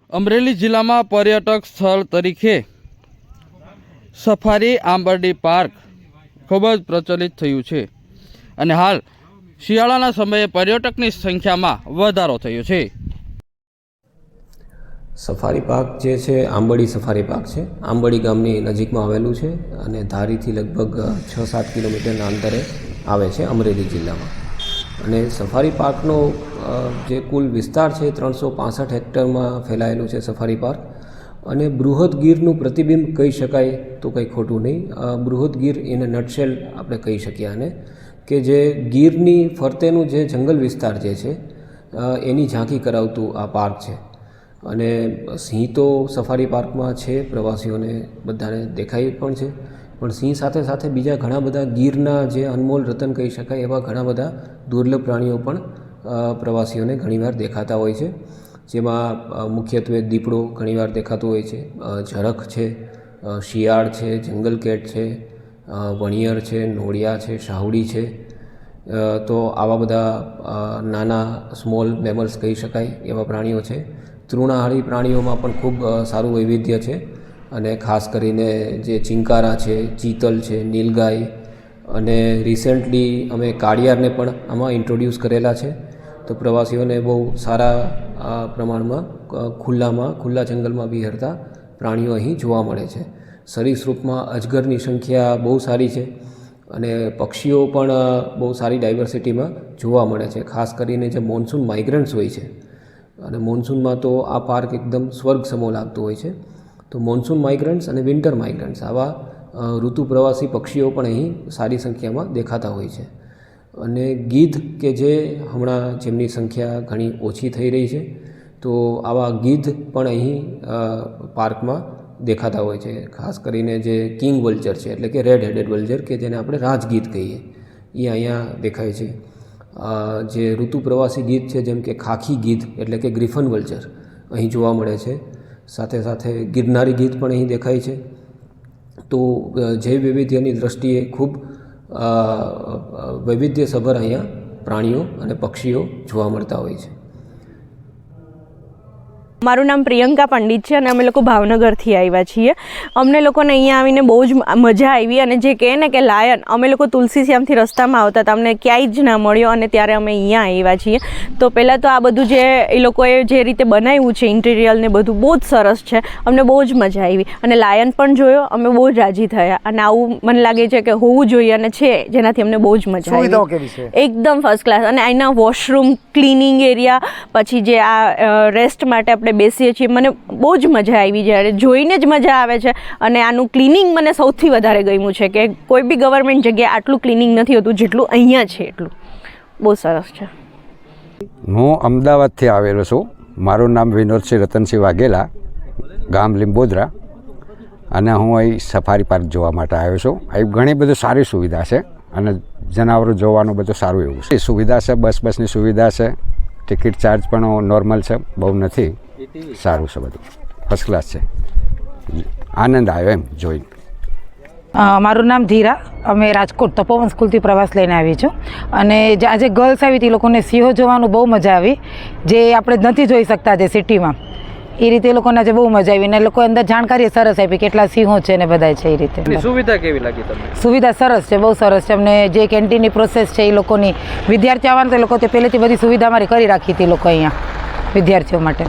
અમરેલી જિલ્લામાં પર્યટક સ્થળ તરીકે સફારી આંબરડી પાર્ક ખૂબ જ પ્રચલિત થયું છે અને હાલ શિયાળાના સમયે પર્યટકની સંખ્યામાં વધારો થયો છે। સફારી પાર્ક જે છે આંબરડી સફારી પાર્ક છે। આંબરડી ગામની નજીકમાં આવેલું છે અને ધારીથી લગભગ 6-7 કિલોમીટરના અંતરે આવે છે અમરેલી જિલ્લામાં। અને સફારી પાર્કનો જે કુલ વિસ્તાર છે 365 હેક્ટરમાં ફેલાયેલું છે સફારી પાર્ક। અને બૃહદ ગીરનું પ્રતિબિંબ કહી શકાય તો કંઈ ખોટું નહીં। બૃહદ ગીર ઇન અ નટશેલ આપણે કહી શકીએ આને, કે જે ગીરની ફરતેનું જે જંગલ વિસ્તાર જે છે એની ઝાંખી કરાવતું આ પાર્ક છે। અને સિંહ તો સફારી પાર્કમાં છે, પ્રવાસીઓને બધાને દેખાય પણ છે, પણ સિંહ સાથે સાથે બીજા ઘણા બધા ગીરના જે અનમોલ રતન કહી શકાય એવા ઘણા બધા દુર્લભ પ્રાણીઓ પણ પ્રવાસીઓને ઘણીવાર દેખાતા હોય છે। જેમાં મુખ્યત્વે દીપડો ઘણીવાર દેખાતો હોય છે, ઝરખ છે, શિયાળ છે, જંગલ કેટ છે, વણિયર છે, નોળિયા છે, શાહુડી છે। તો આવા બધા નાના સ્મોલ મેમલ્સ કહી શકાય એવા પ્રાણીઓ છે। તૃણાહારી પ્રાણીઓમાં પણ ખૂબ સારું વૈવિધ્ય છે અને ખાસ કરીને જે ચિંકારા છે, ચીતલ છે, નીલગાય અને રિસેન્ટલી અમે કાળિયારને પણ આમાં ઇન્ટ્રોડ્યુસ કરેલા છે। તો પ્રવાસીઓને બહુ સારા પ્રમાણમાં ખુલ્લા જંગલમાં વિહરતા પ્રાણીઓ અહીં જોવા મળે છે। સરીસૃપમાં અજગરની સંખ્યા બહુ સારી છે અને પક્ષીઓ પણ બહુ સારી ડાયવર્સિટીમાં જોવા મળે છે। ખાસ કરીને જે મોન્સૂન માઇગ્રન્ટ્સ હોય છે, અને મોન્સૂનમાં તો આ પાર્ક એકદમ સ્વર્ગ સમો લાગતો હોય છે। તો મોન્સૂન માઇગ્રન્ટ્સ અને વિન્ટર માઇગ્રન્ટ્સ આવા ઋતુ પ્રવાસી પક્ષીઓ પણ અહીં સારી સંખ્યામાં દેખાતા હોય છે। અને ગીધ કે જે હમણાં જેમની સંખ્યા ઘણી ઓછી થઈ રહી છે, તો આવા ગીધ પણ અહીં પાર્કમાં દેખાતા હોય છે। ખાસ કરીને જે કિંગ વલ્ચર છે, એટલે કે રેડ હેડેડ વલ્ચર, કે જેને આપણે રાજગીધ કહીએ, એ અહીંયા દેખાય છે। જે ઋતુ પ્રવાસી ગીધ છે, જેમ કે ખાખી ગીધ એટલે કે ગ્રીફન વલ્ચર અહીં જોવા મળે છે। સાથે સાથે ગિરનારી ગીધ પણ અહીં દેખાય છે। તો જૈવ વૈવિધ્યની દૃષ્ટિએ ખૂબ વૈવિધ્યસભર અહીંયા પ્રાણીઓ અને પક્ષીઓ જોવા મળતા હોય છે। મારું નામ પ્રિયંકા પંડિત છે અને અમે લોકો ભાવનગરથી આવ્યા છીએ। અમને લોકોને અહીંયા આવીને બહુ જ મજા આવી। અને જે કહે ને કે લાયન, અમે લોકો તુલસીશ્યામથી રસ્તામાં આવતા હતા, અમને ક્યાંય જ ના મળ્યો અને ત્યારે અમે અહીંયા આવ્યા છીએ। તો પહેલાં તો આ બધું જે એ લોકોએ જે રીતે બનાવ્યું છે ઇન્ટિરિયર ને બધું બહુ જ સરસ છે, અમને બહુ જ મજા આવી। અને લાયન પણ જોયો, અમે બહુ જ રાજી થયા। અને આવું મને લાગે છે કે હોવું જોઈએ અને છે, જેનાથી અમને બહુ જ મજા આવી। એકદમ ફર્સ્ટ ક્લાસ। અને અહીંના વોશરૂમ, ક્લિનિંગ એરિયા, પછી જે આ રેસ્ટ માટે આપણે બેસીએ છીએ, મને બહુ જ મજા આવી। જ્યારે જોઈને જ મજા આવે છે। અને આનું ક્લિનિંગ મને સૌથી વધારે ગમ્યું છે કે કોઈ બી ગવર્મેન્ટ જગ્યાએ આટલું ક્લિનિંગ નથી હોતું જેટલું અહીંયા છે, એટલું બહુ સરસ છે। હું અમદાવાદથી આવેલો છું। મારું નામ વિનોદસિંહ રતનસિંહ વાઘેલા, ગામ લીંબોદરા, અને હું અહીં સફારી પાર્ક જોવા માટે આવ્યો છું। અહીં ઘણી બધી સારી સુવિધા છે અને જનાવરો જોવાનું બધું સારું એવું છે। સુવિધા છે, બસની સુવિધા છે, ટિકિટ ચાર્જ પણ નોર્મલ છે, બહુ નથી, સારું છે, બધું ફર્સ્ટ ક્લાસ છે। આનંદ આવ્યો એમ જોઈને। મારું નામ ધીરા, અમે રાજકોટ તપોવન સ્કૂલથી પ્રવાસ લઈને આવી છું। અને આજે ગર્લ્સ આવી હતી, લોકોને સિંહો જોવાનું બહુ મજા આવી, જે આપણે નથી જોઈ શકતા જે સિટીમાં, એ રીતે એ લોકોને આજે બહુ મજા આવી। અને લોકો અંદર જાણકારી સરસ આપી કેટલા સિંહો છે ને બધા છે, એ રીતે। સુવિધા કેવી લાગી તમને? સુવિધા સરસ છે, બહુ સરસ છે। અમને જે કેન્ટીનની પ્રોસેસ છે એ લોકોની, વિદ્યાર્થીઓ આવવાના તો એ લોકો પહેલેથી બધી સુવિધા અમારી કરી રાખી હતી લોકો અહીંયા વિદ્યાર્થીઓ માટે।